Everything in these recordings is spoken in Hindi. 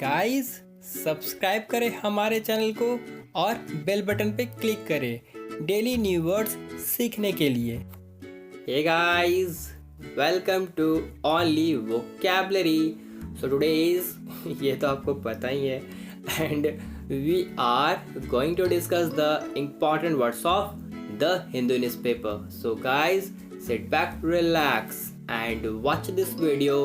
गाइस सब्सक्राइब करें हमारे चैनल को और बेल बटन पे क्लिक करें डेली न्यू वर्ड्स सीखने के लिए। Hey guys, welcome to Only Vocabulary. So today is ये तो आपको पता ही है and we are going to discuss the important words of the Hindu newspaper. So guys, sit back, relax and watch this video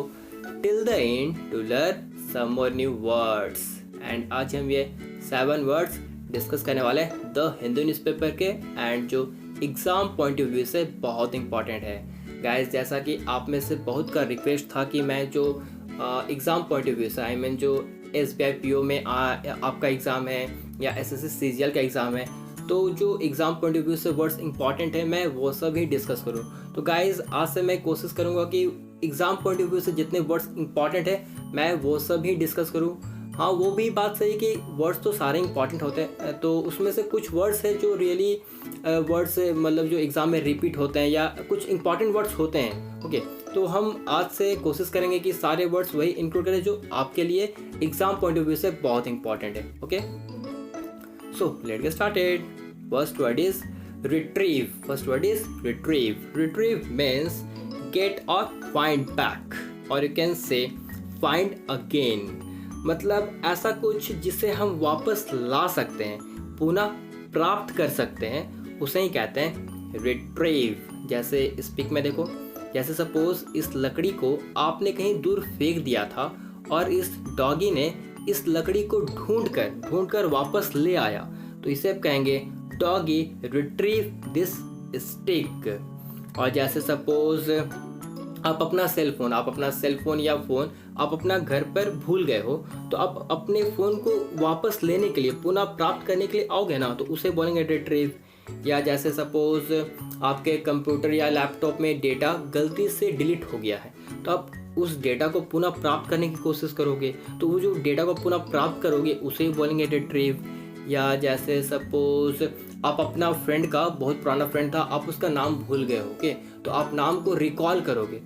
till the end to learn some more new words. And आज हम ये 7 words डिस्कस करने वाले हैं द हिंदू न्यूज़पेपर के एंड जो एग्ज़ाम पॉइंट ऑफ व्यू से बहुत इंपॉर्टेंट है। गाइस जैसा कि आप में से बहुत का रिक्वेस्ट था कि मैं जो एग्ज़ाम पॉइंट ऑफ व्यू से आई मीन जो SBI PO में आपका एग्ज़ाम है या SSC CGL का एग्ज़ाम है, तो जो एग्ज़ाम पॉइंट ऑफ व्यू से वर्ड्स इंपॉर्टेंट है मैं वो सब ही डिस्कस करूँ। तो गाइस आज से मैं कोशिश करूँगा कि एग्ज़ाम पॉइंट ऑफ व्यू से जितने वर्ड्स इंपॉर्टेंट है मैं वो सब ही डिस्कस करूँ। हाँ, वो भी बात सही कि वर्ड्स तो सारे इंपॉर्टेंट होते हैं, तो उसमें से कुछ वर्ड्स हैं जो रियली वर्ड्स मतलब जो एग्ज़ाम में रिपीट होते हैं या कुछ इंपॉर्टेंट वर्ड्स होते हैं। ओके, तो हम आज से कोशिश करेंगे कि सारे वर्ड्स वही इंक्लूड करें जो आपके लिए एग्ज़ाम पॉइंट ऑफ व्यू से बहुत इंपॉर्टेंट है। Okay, so let's get started. First word is retrieve. First word is retrieve. Retrieve means get और फाइंड बैक, और you can say find again. मतलब ऐसा कुछ जिसे हम वापस ला सकते हैं, पुनः प्राप्त कर सकते हैं, उसे ही कहते हैं रिट्रीव। जैसे इस पिक में देखो, जैसे सपोज इस लकड़ी को आपने कहीं दूर फेंक दिया था और इस डॉगी ने इस लकड़ी को ढूंढ कर वापस ले आया, तो इसे आप कहेंगे डॉगी रिट्रीव दिस स्टिक। और जैसे सपोज आप अपना सेल फोन या फ़ोन आप अपना घर पर भूल गए हो, तो आप अपने फ़ोन को वापस लेने के लिए, पुनः प्राप्त करने के लिए आओगे ना, तो उसे बोलेंगे रिट्रीव। या जैसे सपोज आपके कंप्यूटर या लैपटॉप में डेटा गलती से डिलीट हो गया है, तो आप उस डेटा को पुनः प्राप्त करने की कोशिश करोगे, तो वो जो डेटा को पुनः प्राप्त करोगे उसे बोलेंगे रिट्रीव। या जैसे सपोज आप अपना फ्रेंड का, बहुत पुराना फ्रेंड था, आप उसका नाम भूल गए हो, ओके, तो आप नाम को रिकॉल करोगे,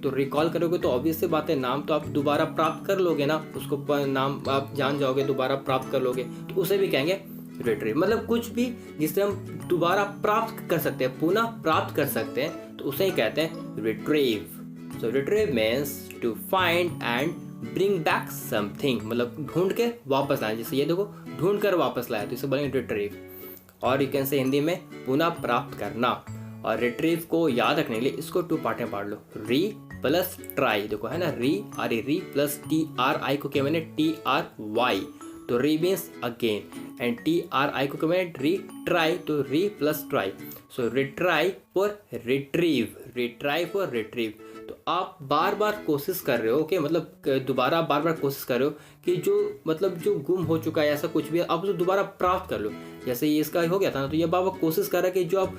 तो ऑब्वियस सी बात है नाम तो आप दोबारा प्राप्त कर लोगे ना, उसको नाम आप जान जाओगे, दोबारा प्राप्त कर लोगे, तो उसे भी कहेंगे रिट्रीव। मतलब कुछ भी जिसे हम दोबारा प्राप्त कर सकते हैं, पुनः प्राप्त कर सकते हैं, तो उसे ही कहते हैं retrieve. So retrieve means to find and bring back something, मतलब ढूंढ के वापस लाए। जैसे ये देखो ढूंढ कर वापस लाया, तो इसे बोलेंगे रिट्रीव। और यू कैन से हिंदी में पुनः प्राप्त करना। और रिट्रीव को याद रखने के लिए इसको 2 पार्ट में पढ़ लो, री प्लस ट्राई। देखो है ना, री प्लस TRI को क्या मैंने TRY, तो री मीन्स अगेन, एंड TRI को क्या मैंने री ट्राई, तो री plus try. So retry for retrieve, retry for retrieve. तो आप बार बार कोशिश कर रहे हो, ओके, मतलब दोबारा बार बार कोशिश कर रहे हो कि जो गुम हो चुका है ऐसा कुछ भी आप उसे दोबारा प्राप्त कर लो। जैसे ये इसका हो गया था ना, तो ये बार बार कोशिश कर रहा है कि जो आप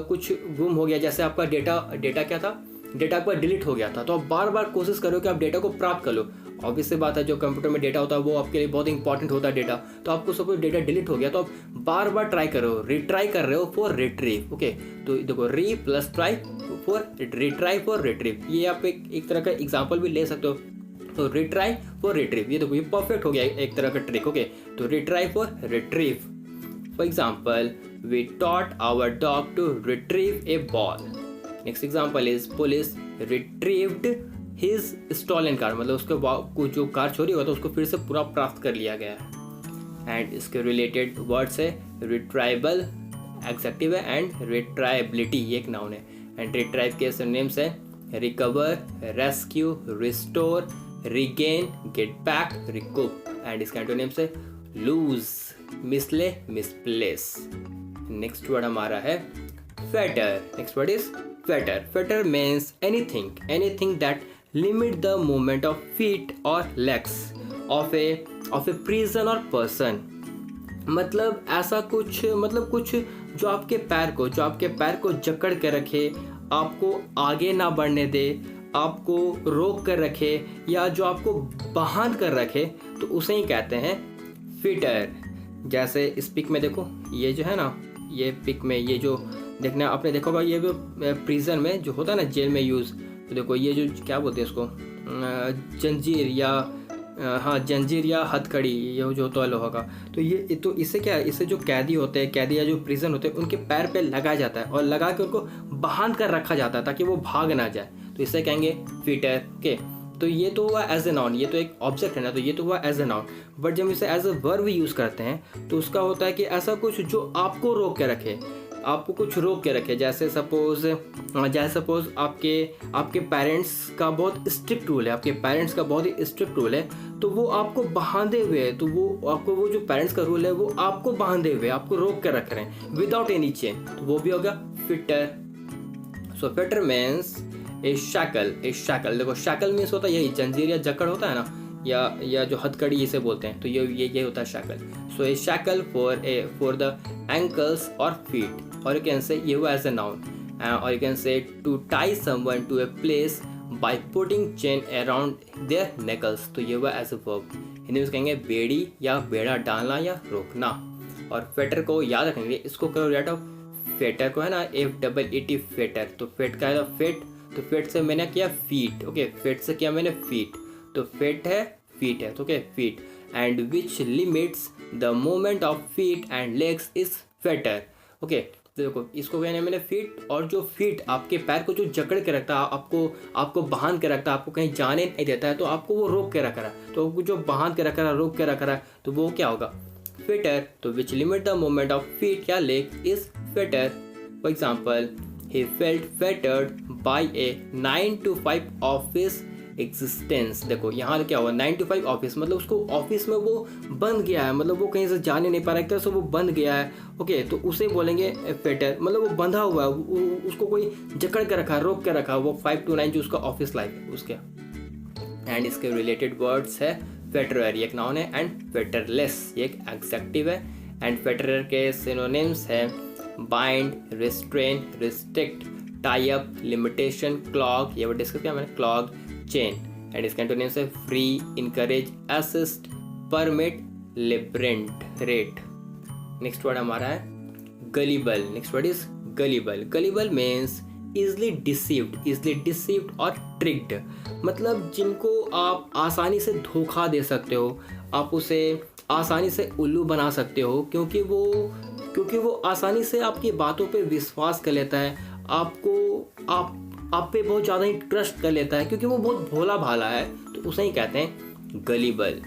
कुछ गुम हो गया, जैसे आपका डेटा क्या था, डेटा आपका डिलीट हो गया था, तो आप बार बार कोशिश करो कि आप डेटा को प्राप्त कर लो। ऑब्वियस सी बात है, जो कंप्यूटर में डेटा होता है वो आपके लिए बहुत इंपॉर्टेंट होता है डेटा, तो आपको सपोज डेटा डिलीट हो गया, तो आप बार बार ट्राई कर रहे हो, रिट्राई कर रहे हो फॉर रिट्रीव। ओके, तो देखो री plus try for retry for retrieve, ये आप एक तरह का एग्जाम्पल भी ले सकते हो। तो रिट्राई फॉर रिट्रीव, ये देखो ये परफेक्ट हो गया एक तरह का ट्रिक। ओके, तो retry for retrieve. For example, we taught our dog to retrieve a ball. Next example is police retrieved his stolen car, मतलब उसके जो कार चोरी हुआ था उसको फिर से पूरा प्राप्त कर लिया गया है। एंड इसके रिलेटेड वर्ड्स है रिट्राइबल, एग्जेक्टिव है, एंड रिट्राइबिलिटी, ये एक नाउन है। एंड रिट्राइव के सिनोनिम्स है recover, rescue, restore, regain, get back, recoup. And इसके एंटोनिम्स है लूज, मिसले, मिसप्लेस। नेक्स्ट वर्ड हमारा है Fetter. Next word is Fetter. Fetter means anything that limit the movement of feet or legs of a person or person। मतलब ऐसा कुछ, मतलब कुछ जो आपके पैर को जकड़ के रखे, आपको आगे ना बढ़ने दे, आपको रोक कर रखे, या जो आपको बांध कर रखे, तो उसे ही कहते हैं फिटर। जैसे इस पिक में देखो, ये जो है ना, ये पिक में ये जो देखना आपने देखा होगा, ये प्रिजन में जो होता है ना, जेल में यूज़, तो देखो ये जो क्या बोलते हैं इसको, जंजीर या हाँ जंजीर या हथकड़ी, ये जो होता है लोहा का। तो ये तो इससे क्या है, इससे जो कैदी होते हैं, कैदी या जो प्रिजन होते हैं, उनके पैर पे लगाया जाता है और लगा के उनको बांध कर रखा जाता है ताकि वो भाग ना जाए। तो इसे कहेंगे फीटर। ओके, तो ये तो हुआ एज ए नाउन, ये तो एक ऑब्जेक्ट है ना, तो ये तो हुआ एज ए नाउन। बट जब इसे एज ए वर्ब यूज़ करते हैं तो उसका होता है कि ऐसा कुछ जो आपको रोक के रखे, आपको कुछ रोक के रखे। जैसे सपोज आपके पेरेंट्स का बहुत स्ट्रिक्ट रूल है, आपके पेरेंट्स का बहुत ही स्ट्रिक्ट रूल है, तो वो आपको बांधे हुए है, तो वो आपको वो जो पेरेंट्स का रूल है वो आपको बांधे हुए, आपको रोक के रख रहे हैं विदाउट एनी चेन, तो वो भी होगा फिटर। सो फिटर मीन्स ए शैकल। देखो शैकल मीन्स होता है यही जंजीर या जकड़ होता है ना, या जो हथकड़ी इसे बोलते हैं, तो ये होता है shackle. So a shackle for the ankles और फीट, और यू कैन से ये हुआ एज ए नाउन, और you can say to tie someone to a place by putting chain around their ankles, तो ये हुआ एज ए वर्ब। हिंदी में कहेंगे बेड़ी या बेड़ा डालना या रोकना। और फेटर को याद रखेंगे, इसको करो रेट ऑफ फेटर को है ना, FEET फेटर। तो फेट का है फेट, तो फेट से मैंने किया फीट। ओके, फेट से किया मैंने फीट, तो फेट है फीट है, तो okay feet. And which limits the movement of feet and legs is Fetter. Okay, तो देखो इसको कहने मैंने फीट, और जो फीट आपके पैर को जो जकड़ के रखता है, आपको बांध के रखता है, आपको कहीं जाने नहीं देता है, तो आपको वो रोक के रख रहा है, तो जो बांध के रख रहा है, रोक के रख रहा है, तो वो क्या होगा फिटर। तो which limit the movement of feet या leg is fetter. For example, he felt fettered by a 9 to 5 office existence. देखो यहाँ क्या हुआ, 9 to 5 ऑफिस, मतलब उसको ऑफिस में वो बंद गया है, मतलब वो कहीं से जाने नहीं पा रहा, एक तरह से वो बंद गया है। ओके, तो उसे बोलेंगे फेटर, मतलब वो बंधा हुआ है, उसको कोई जकड़ के रखा, रोक के रखा, वो 5 to 9 जो उसका ऑफिस लाइफ है उसके। एंड इसके रिलेटेड वर्ड्स है फेटरर, ये एक नाउन है, एंड फेटरलेस ये एक एडजेक्टिव है। एंड फेटरर के सिनोनिम्स है bind, restrain, restrict, tie up, limitation, clog, ये वो डिस्कस किया मैंने, क्लॉग, चेन। एंड इसके एंटोनिम्स है free, encourage, assist, permit, liberate. Next word हमारा है gullible. Next word is gullible. Gullible means easily deceived और ट्रिक्ड, मतलब जिनको आप आसानी से धोखा दे सकते हो, आप उसे आसानी से उल्लू बना सकते हो, क्योंकि वो आसानी से आपकी बातों पे विश्वास कर लेता है, आप पे बहुत ज़्यादा ही ट्रस्ट कर लेता है, क्योंकि वो बहुत भोला भाला है, तो उसे ही कहते हैं gullible.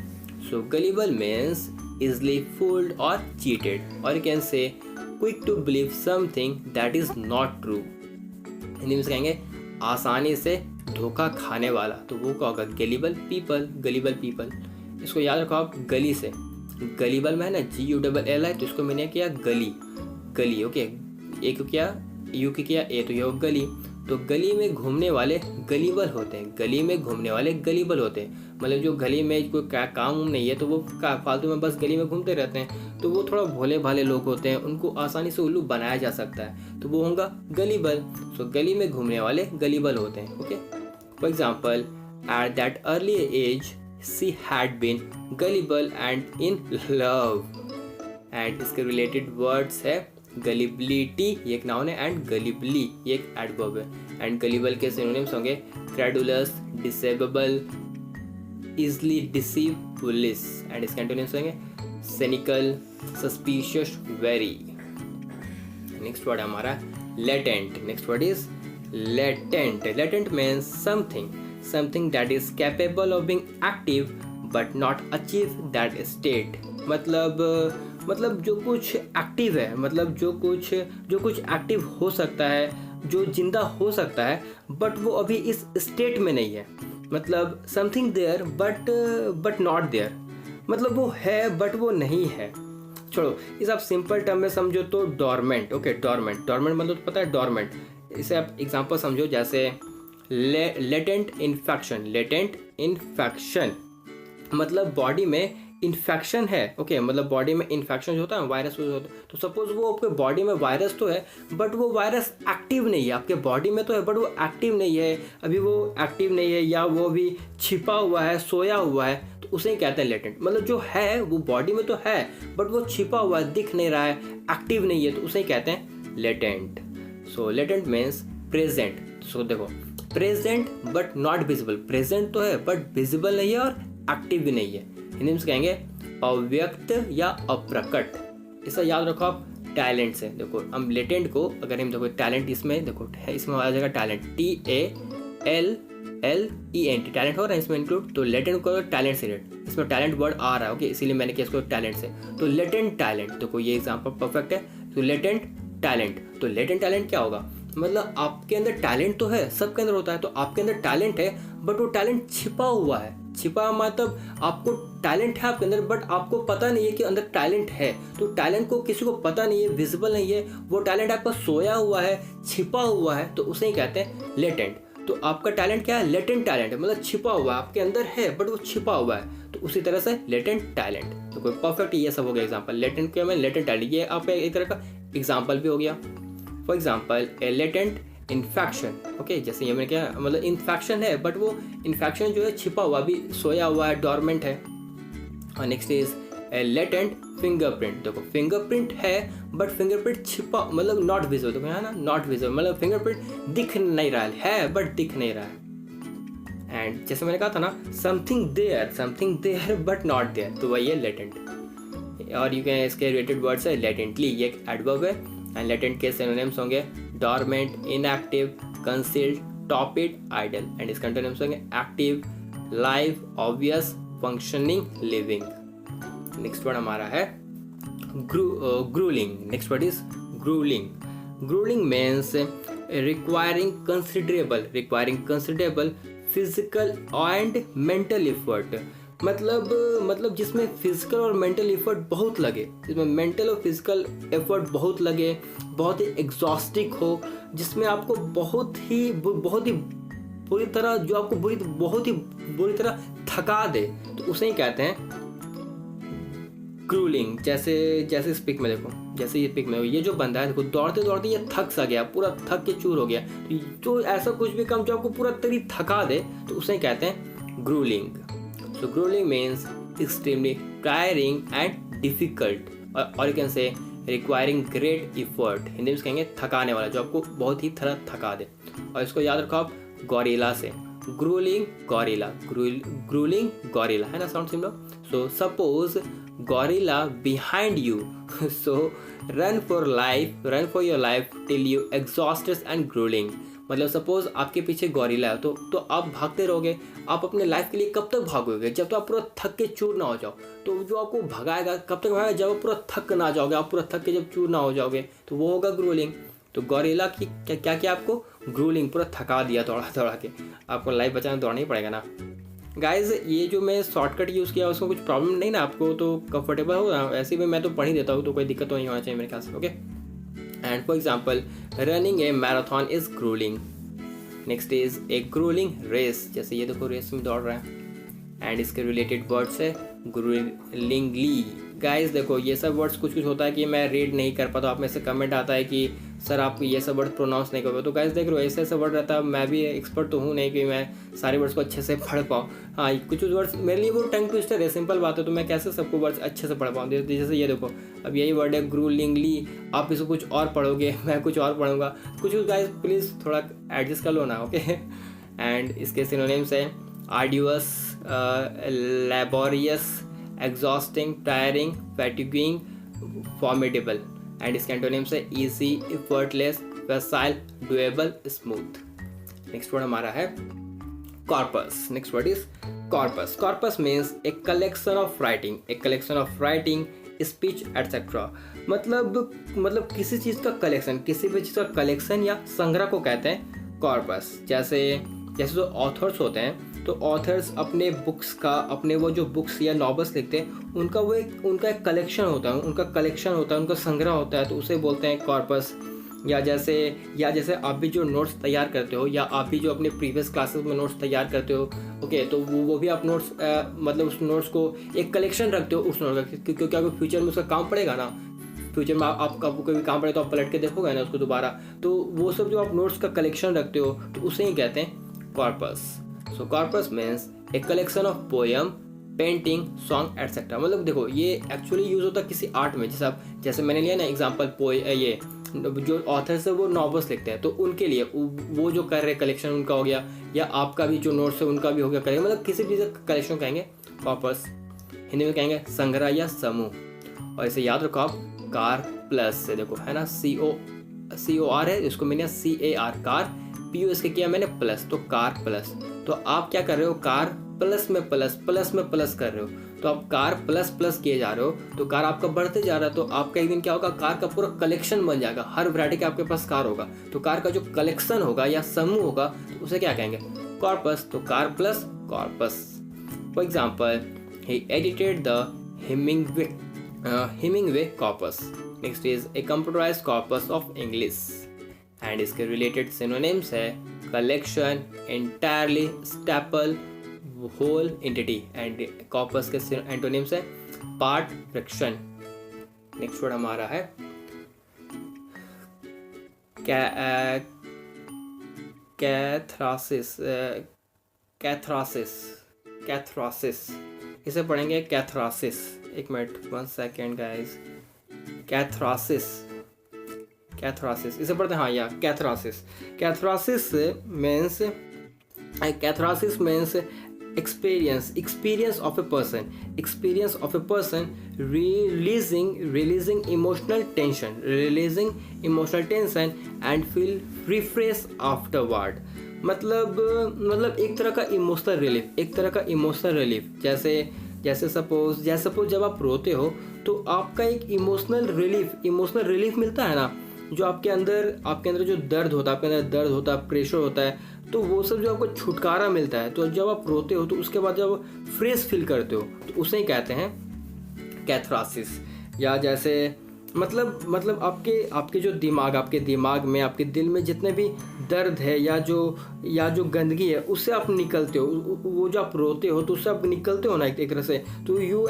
So gullible means easily fooled और चीटेड, और you can say quick to believe something that is not true. Hindi में कहेंगे आसानी से धोखा खाने वाला, तो वो क्या होगा गलीबल पीपल। इसको याद रखो आप, गली से गलीबल में है ना GULL है, तो इसको मैंने किया गली। ओके, ए को किया यू की किया ए, तो ये गली। तो गली में घूमने वाले गलीबल होते हैं, मतलब जो गली में कोई काम नहीं है, तो वो फालतू में बस गली में घूमते रहते हैं, तो वो थोड़ा भोले भाले लोग होते हैं, उनको आसानी से उल्लू बनाया जा सकता है, तो वो होगा गलीबल। सो गली में घूमने वाले गलीबल होते हैं। Okay, for example, at that early age she had been gullible and in love। And इसके रिलेटेड वर्ड्स है गलिबिलिटी, ये एक नाउन है, एंड गलिबली ये एक एडवर्ब है। एंड गलिबल के सिनोनिम्स होंगे credulous, deceivable, easily deceive, foolish. And इसके एंटोनिम्स होंगे cynical, suspicious, wary. Next word हमारा latent. Next word is latent means something that is capable of being active but not achieve that state। मतलब जो कुछ एक्टिव है, मतलब जो कुछ एक्टिव हो सकता है, जो जिंदा हो सकता है, बट वो अभी इस स्टेट में नहीं है। मतलब something there but not there, मतलब वो है बट वो नहीं है। छोड़ो, इस आप सिंपल टर्म में समझो तो डॉर्मेंट। ओके, डॉर्मेंट मतलब तो पता है डॉर्मेंट। इसे आप एग्जांपल समझो, जैसे लेटेंट इन्फेक्शन, मतलब बॉडी में इन्फेक्शन है। ओके, मतलब बॉडी में इन्फेक्शन जो होता है, वायरस होता है, तो सपोज वो आपके बॉडी में वायरस तो है, बट वो वायरस एक्टिव नहीं है, आपके बॉडी में तो है बट वो एक्टिव नहीं है, अभी वो एक्टिव नहीं है, या वो भी छिपा हुआ है, सोया हुआ है, तो उसे ही कहते हैं लेटेंट। मतलब जो है वो बॉडी में तो है बट वो छिपा हुआ है, दिख नहीं रहा है, एक्टिव नहीं है, तो उसे ही कहते हैं लेटेंट। सो लेटेंट मीन्स प्रेजेंट। सो देखो, present but not visible, present तो है बट विजिबल नहीं है और एक्टिव भी नहीं है। हिंदी में कहेंगे अव्यक्त या अप्रकट। इसका याद रखो आप टैलेंट से। देखो हम लेटेंट को अगर हम देखो टैलेंट इसमें देखो इसमें आ जाएगा टैलेंट TALLENT टैलेंट हो रहा है इसमें इंक्लूड। तो लेटेंट को टैलेंट से रिलेटेड, इसमें टैलेंट वर्ड आ रहा है ओके, इसीलिए मैंने किया इसको टैलेंट से। तो लेटेंट टैलेंट, देखो ये एग्जाम्पल परफेक्ट है। तो लेटेंट टैलेंट, तो लेटेंट टैलेंट क्या होगा, मतलब आपके अंदर टैलेंट तो है, सबके अंदर होता है। तो आपके अंदर टैलेंट है बट वो टैलेंट छिपा हुआ है। छिपा मतलब आपको टैलेंट है आपके अंदर बट आपको पता नहीं है कि अंदर टैलेंट है। तो टैलेंट को किसी को पता नहीं है, विजिबल नहीं है, वो टैलेंट आपका सोया हुआ है, छिपा हुआ है, तो उसे ही कहते हैं लेटेंट। तो आपका टैलेंट क्या है, लेटेंट टैलेंट है, मतलब छिपा हुआ है, आपके अंदर है बट वो छिपा हुआ है। तो उसी तरह से लेटेंट टैलेंट। तो कोई परफेक्ट ये सब हो गया एग्जाम्पल। लेटेंट क्या, मैं लेटेंट टैलेंट, ये आपका एक तरह का एग्जाम्पल भी हो गया। For example A latent infection okay, जैसे ये मैंने क्या मतलब इन्फेक्शन है बट वो इन्फेक्शन जो है छिपा हुआ, अभी सोया हुआ है, डॉर्मेंट है। और next is a latent fingerprint. देखो फिंगरप्रिंट है बट फिंगरप्रिंट छिपा, मतलब नॉट विजिबल। देखो है ना, नॉट विजिबल मतलब फिंगरप्रिंट दिख नहीं रहा है बट दिख नहीं रहा है। एंड जैसे मैंने कहा था ना, something there but not there, तो वही है लेटेंट। और यू कैन इसके रिलेटेड वर्ड्स है लेटेंटली, ये एक एडवर्ब है। एंड लेटेंट के सिनोनिम्स होंगे dormant, inactive, concealed, torpid, idle. And इसके एंटोनिम्स होंगे active, live, obvious, functioning, living. Next word हमारा है gruelling. Next word is gruelling. Gruelling means requiring considerable physical and mental effort. मतलब जिसमें फिजिकल और मेंटल एफर्ट बहुत लगे, जिसमें मेंटल और फिजिकल एफर्ट बहुत लगे, बहुत ही एग्जॉस्टिक हो, जिसमें आपको बहुत ही बुरी तरह, जो आपको बहुत ही बुरी तरह थका दे, तो उसे ही कहते हैं ग्रूलिंग। जैसे इस पिक में देखो, जैसे ये पिक में ये जो बंदा है देखो, दौड़ते दौड़ते ये थक सा गया, पूरा थक के चूर हो गया। तो ऐसा कुछ भी काम जो आपको पूरा तरी थका दे, तो उसे ही कहते हैं gruelling. So grueling means extremely tiring and difficult, or you can say requiring great effort। Hindi में कहेंगे थकाने वाला, जो आपको बहुत ही तरह थका दे। और इसको याद रखो आप गॉरिला से, ग्रूलिंग गॉरिला है ना, sound similar. So suppose gorilla behind you, so run for your life till you exhausted and gruelling. मतलब सपोज आपके पीछे गॉरिला है तो आप भागते रहोगे। आप अपने लाइफ के लिए कब तक भागोगे, जब तो आप पूरा थक के चूर ना हो जाओ। तो जो आपको भगाएगा कब तक भगाएगा, जब आप पूरा थक ना जाओगे, आप पूरा थक के जब चूर ना हो जाओगे, तो वो होगा ग्रूलिंग। तो गॉरिला की क्या आपको ग्रूलिंग, पूरा थका दिया दौड़ा के। आपको लाइफ बचाना दौड़ना ही पड़ेगा ना गाइज। ये जो मैं शॉर्टकट यूज़ किया उसमें कुछ प्रॉब्लम नहीं ना, आपको तो कंफर्टेबल हो ना, ऐसे भी मैं तो पढ़ ही देता हूँ, तो कोई दिक्कत तो नहीं होना चाहिए मेरे ख्याल से okay. And for example, running a marathon is grueling. Next is a grueling race, जैसे ये देखो रेस में दौड़ रहा है। एंड इसके रिलेटेड वर्ड्स है gruelingly। गाइस देखो ये सब वर्ड्स कुछ होता है कि मैं रीड नहीं कर पाता, आप में से कमेंट आता है कि सर आप ये सब वर्ड प्रोनाउंस नहीं कर पाते। तो गाइस देख रहे हो ऐसे वर्ड रहता है, मैं भी एक्सपर्ट तो हूँ नहीं कि मैं सारे वर्ड्स को अच्छे से पढ़ पाऊँ। हाँ कुछ वर्ड्स मेरे लिए वो टंग ट्विस्टर है, सिंपल बात है, तो मैं कैसे सबको वर्ड्स अच्छे से पढ़ पाऊँ। जैसे ये देखो अब यही वर्ड है ग्रूलिंगली, आप इसको कुछ और पढ़ोगे, मैं कुछ और पढ़ूंगा। कुछ गाइस प्लीज़ थोड़ा एडजस्ट कर लो ना ओके। एंड इसके सिनोनिम्स है आर्ड्यूअस, laborious, exhausting, tiring, fatiguing, formidable। And इसके एंटोनिम्स है easy, effortless, facile, doable, smooth। Next word हमारा है corpus. Next word is corpus. Corpus means a collection of writing, speech etcetera. मतलब किसी चीज़ का कलेक्शन, किसी भी चीज़ का कलेक्शन या संग्रह को कहते हैं कॉर्पस। जैसे जो ऑथर्स होते हैं, तो ऑथर्स अपने बुक्स का, अपने वो जो बुक्स या नॉवेल्स लिखते हैं उनका एक कलेक्शन होता है, उनका संग्रह होता है, तो उसे बोलते हैं कॉर्पस। या जैसे आप भी जो नोट्स तैयार करते हो, या आप भी जो अपने प्रीवियस क्लासेस में नोट्स तैयार करते हो ओके, तो वो भी आप नोट्स मतलब उस नोट्स को एक कलेक्शन रखते हो उस नोट का, क्योंकि आपको फ्यूचर में उसका काम पड़ेगा ना। फ्यूचर में आपको कोई काम पड़े तो आप पलट के देखोगे ना उसको दोबारा। तो वो सब जो आप नोट्स का कलेक्शन रखते हो, तो उसे ही कहते हैं corpus. So corpus means a collection of poem, painting, song etcetera. मतलब देखो ये एक्चुअली यूज़ होता है किसी आर्ट में, जैसे मैंने लिया ना एग्जांपल, ये जो ऑथर्स है वो नॉवेल्स लिखते हैं, तो उनके लिए वो जो कर रहे कलेक्शन उनका हो गया, या आपका भी जो नोट्स है उनका भी हो गया कलेक्शन, मतलब किसी भी कलेक्शन कहेंगे कॉर्पस। हिंदी में कहेंगे संग्रह या समूह। और इसे याद रखो आप कार प्लस से, देखो है ना, COR है, इसको मैंने CAR कार, PU इसके किया मैंने प्लस, तो कार प्लस। तो आप क्या कर रहे हो, कार प्लस में प्लस कर रहे हो, तो आप कार प्लस किए जा रहे हो, तो कार आपका बढ़ते जा रहा है। तो आपका एक दिन क्या होगा, कार का पूरा कलेक्शन बन जाएगा, हर वैरायटी का आपके पास कार होगा। तो कार का जो कलेक्शन होगा या समूह होगा तो उसे क्या कहेंगे, कॉर्पस। तो car plus corpus. For example, he edited the Hemingway corpus. Next is a computerized corpus of English, and इसके related synonyms है collection, entirely, staple, whole entity, and corpus के antonyms है part, fraction. Next word हमारा है कैथरासिस। इसे पढ़ेंगे कैथरासिस। एक मिनट, 1 सेकेंड गाइस। कैथरासिस इसे पढ़ते हैं, हाँ, या कैथरासिस means experience of a person releasing emotional tension and feel refreshed afterward। मतलब एक तरह का इमोशनल रिलीफ, जैसे सपोज जब आप रोते हो तो आपका एक इमोशनल रिलीफ मिलता है ना, जो आपके अंदर जो दर्द होता है, प्रेशर होता है, तो वो सब जो आपको छुटकारा मिलता है। तो जब आप रोते हो तो उसके बाद जब आप फ्रेश फील करते हो तो उसे ही कहते हैं कैथरासिस। या जैसे मतलब आपके जो आपके दिमाग में, आपके दिल में जितने भी दर्द है या जो गंदगी है, उससे आप निकलते हो। वो जो आप रोते हो तो उससे आप निकलते हो ना एक तरह से। तो यू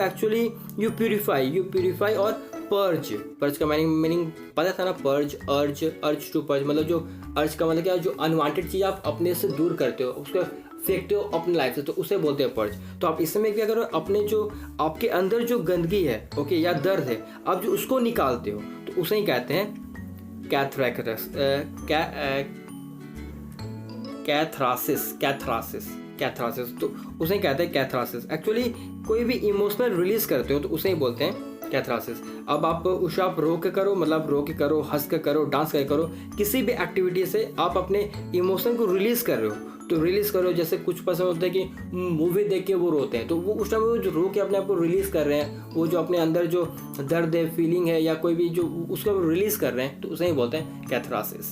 प्यूरिफाई और पर्ज का मीनिंग पता था ना, अर्ज टू पर्ज, मतलब जो अर्ज का मतलब क्या, जो अनवांटेड चीज़ आप अपने से दूर करते हो, उसको फेंकते हो अपनी लाइफ से, तो उसे बोलते हैं पर्ज। तो आप इस समय क्या करो, अपने जो आपके अंदर जो गंदगी है, ओके, या दर्द है, आप जो उसको निकालते हो तो उसे ही कहते हैं कैथरासिस। तो उसे ही कहते हैं कैथरासिस। एक्चुअली कोई भी इमोशनल रिलीज करते हो तो उसे ही बोलते हैं कैथरासिस। अब आप रो के करो, हंस के करो, डांस कर करो, किसी भी एक्टिविटी से आप अपने इमोशन को रिलीज कर रहे हो तो रिलीज करो। जैसे कुछ पसंद होता है कि मूवी देख के वो रोते हैं, तो वो उस टाइम वो जो रो के अपने आप को रिलीज कर रहे हैं, वो जो अपने अंदर जो दर्द है, फीलिंग है, या कोई भी जो उसको रिलीज कर रहे हैं, तो उसे ही बोलते हैं कैथरासिस।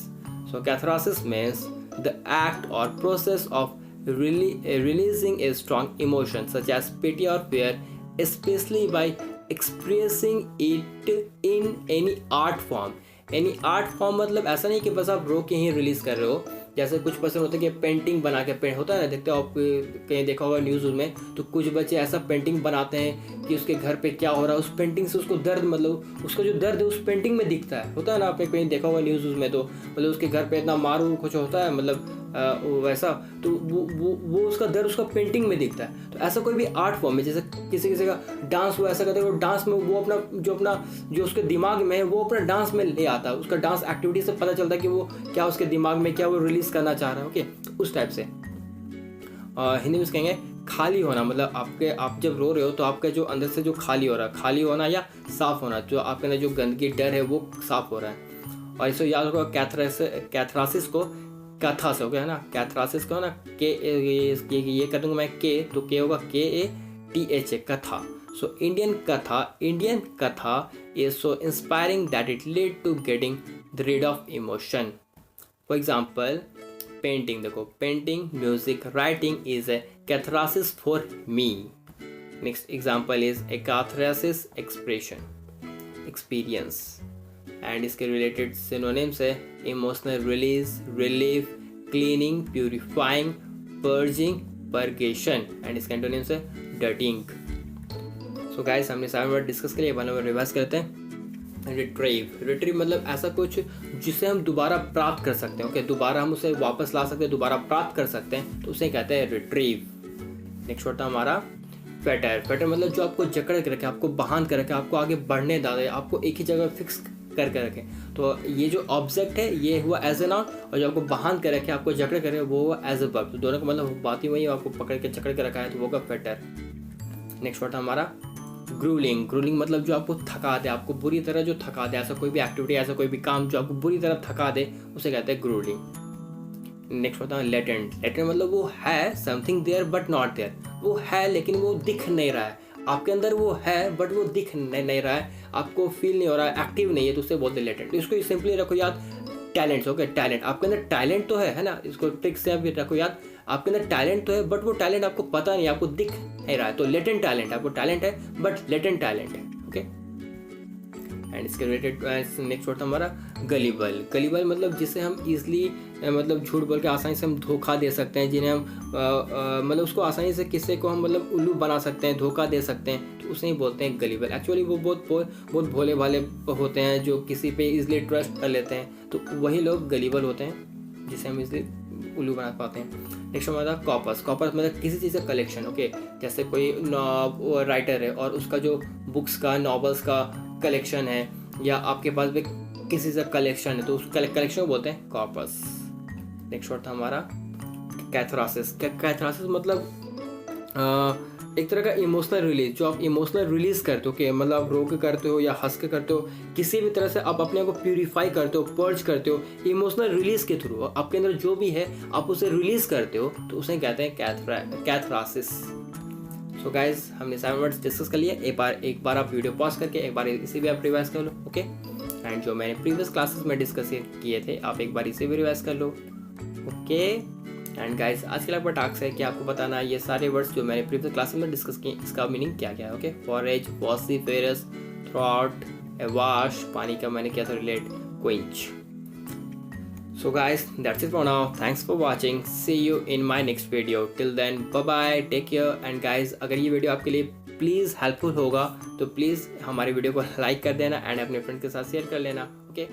सो कैथरासिस मीन्स द एक्ट और process of releasing a strong emotion such as pity or fear, especially by expressing it in any art form। मतलब ऐसा नहीं कि बस आप रो के ही रिलीज कर रहे हो। जैसे कुछ पर्सन होते हैं कि पेंटिंग बना के होता है ना, देखते हो आप कहीं देखा होगा न्यूज़ में, तो कुछ बच्चे ऐसा पेंटिंग बनाते हैं कि उसके घर पे क्या हो रहा है, उस पेंटिंग से उसको दर्द, मतलब उसका जो दर्द है उस पेंटिंग में दिखता है, होता है ना, आपने कहीं देखा होगा न्यूज़ में। तो मतलब उसके घर पे इतना मारू कुछ होता है, मतलब वैसा, तो वो उसका दर्द उसका पेंटिंग में दिखता है। तो ऐसा कोई भी आर्ट फॉर्म में, जैसे किसी का डांस, वो ऐसा करता है, वो डांस में वो अपना जो उसके दिमाग में है वो अपना डांस में ले आता है, उसका डांस एक्टिविटी से पता चलता है कि वो क्या उसके दिमाग में क्या वो रिलीज करना चाह रहा है। ओके, तो उस टाइप से हिंदी में कहेंगे खाली होना। मतलब आप जब रो रहे हो तो आपका जो अंदर से जो खाली होना या साफ होना, जो आपके अंदर जो गंदगी, डर है, वो साफ हो रहा है। और इसे याद रखो, कैथरासिस को कथा से हो गया है ना, कैथरासिस को ना ये कर दूंगा मैं के, तो के होगा KATH, कथा। So Indian katha is so inspiring that it lead to getting rid of emotion। For example painting, देखो painting, music, writing is a catharsis for me. Next example is a catharsis experience, and इसके रिलेटेड सिनोनिम्स है emotional release, relief, cleaning, purifying, purging, purgation, and इसके एंटोनिम्स है डर्टिंग। सो गाइस, हमने 7 वर्ड डिस्कस के लिए 1 ओवर रिवाइज करते हैं। रिट्रीव मतलब ऐसा कुछ जिसे हम दोबारा प्राप्त कर सकते हैं। ओके, दोबारा हम उसे वापस ला सकते हैं, दोबारा प्राप्त कर सकते हैं, तो उसे कहते हैं रिट्रीव। नेक्स्ट वर्ड था हमारा फेटर मतलब जो आपको जकड़ के रखे, आपको बांध कर रखे, आपको आगे बढ़ने ना दे, आपको एक ही जगह फिक्स करके रखे। तो ये जो ऑब्जेक्ट है ये हुआ एज ए नाउन, और जो आपको बांध के रखे, आपको जकड़ कर रखे, वो हुआ एज ए वर्ब। तो दोनों का मतलब बात ही वही है, आपको पकड़ के जकड़ के रखा है, तो वो होगा फेटर। नेक्स्ट वर्ड था हमारा ग्रूलिंग। ग्रूलिंग मतलब जो आपको थका दे, आपको बुरी तरह जो थका दे, ऐसा कोई भी एक्टिविटी, ऐसा कोई भी काम जो आपको बुरी तरह थका दे, उसे कहते हैं ग्रूलिंग। नेक्स्ट होता है लेटेंट। लेटेंट मतलब वो है something there but not there, वो है लेकिन वो दिख नहीं रहा है, आपके अंदर वो है बट वो दिख नहीं रहा है, आपको फील नहीं हो रहा है, एक्टिव नहीं है, तो उससे बोलते हैं लेटेंट। तो इसको सिंपली रखो याद, टैलेंट्स। ओके, टैलेंट, आपके अंदर टैलेंट तो है ना, इसको ट्रिक से अभी रखो याद, आपके अंदर टैलेंट तो है बट वो टैलेंट आपको पता नहीं, आपको दिख नहीं रहा है, तो लेटेंट टैलेंट, आपको टैलेंट है बट लेटेंट टैलेंट है। ओके, एंड इसके रिलेटेड नेक्स्ट वर्ड हमारा गलीबल। गलीबल मतलब जिसे हम इजली मतलब झूठ बोल के आसानी से हम धोखा दे सकते हैं, जिन्हें हम मतलब उसको आसानी से किसी को हम मतलब उल्लू बना सकते हैं, धोखा दे सकते हैं, तो उसे ही बोलते हैं गलीबल। एक्चुअली वो बहुत भोले भाले होते हैं जो किसी पे इजली ट्रस्ट कर लेते हैं, तो वही लोग गलीबल होते हैं जिसे हम इजली उल्लू बना पाते हैं। नेक्स्ट हमारा कॉपस। कॉपस मतलब किसी चीज़ का कलेक्शन। ओके, जैसे कोई राइटर है और उसका जो बुक्स का, नॉवेल्स का कलेक्शन है, या आपके पास भी किसी का कलेक्शन है, तो उस कलेक्शन को बोलते हैं कॉपस। नेक्स्ट वर्ड था हमारा कैथरासिस। कैथरासिस मतलब एक तरह का इमोशनल रिलीज, जो आप इमोशनल रिलीज करते हो, कि मतलब आप रो के करते हो या हंस के करते हो, किसी भी तरह से आप अपने को प्यूरिफाई करते हो, पर्ज करते हो, इमोशनल रिलीज के थ्रू आपके अंदर जो भी है आप उसे रिलीज करते हो, तो उसे कहते हैं कैथरासिस। सो गाइज, हमने 7 वर्ड्स डिस्कस कर लिए। एक बार आप वीडियो पॉज करके एक बार इसे भी आप रिवाइज कर लो। ओके, एंड जो मैंने प्रीवियस क्लासेस में डिस्कस किए थे, आप एक बार इसे भी रिवाइज कर लो। ओके, एंड गाइज, आज के लगभग टास्क है कि आपको बताना ये सारे वर्ड्स जो मैंने प्रीवियस क्लासेस में डिस्कस किए, इसका मीनिंग क्या क्या है। ओके, फॉरेज, वॉसिफेरस, थ्रॉट, वाश, पानी का मैंने किया था relate, क्विंच। So guys, that's it for now. Thanks for watching. See you in my next video. Till then, bye bye. Take care. And guys, अगर ये वीडियो आपके लिए प्लीज़ हेल्पफुल होगा तो प्लीज़ हमारे वीडियो को लाइक कर देना एंड अपने फ्रेंड के साथ शेयर कर लेना। ओके।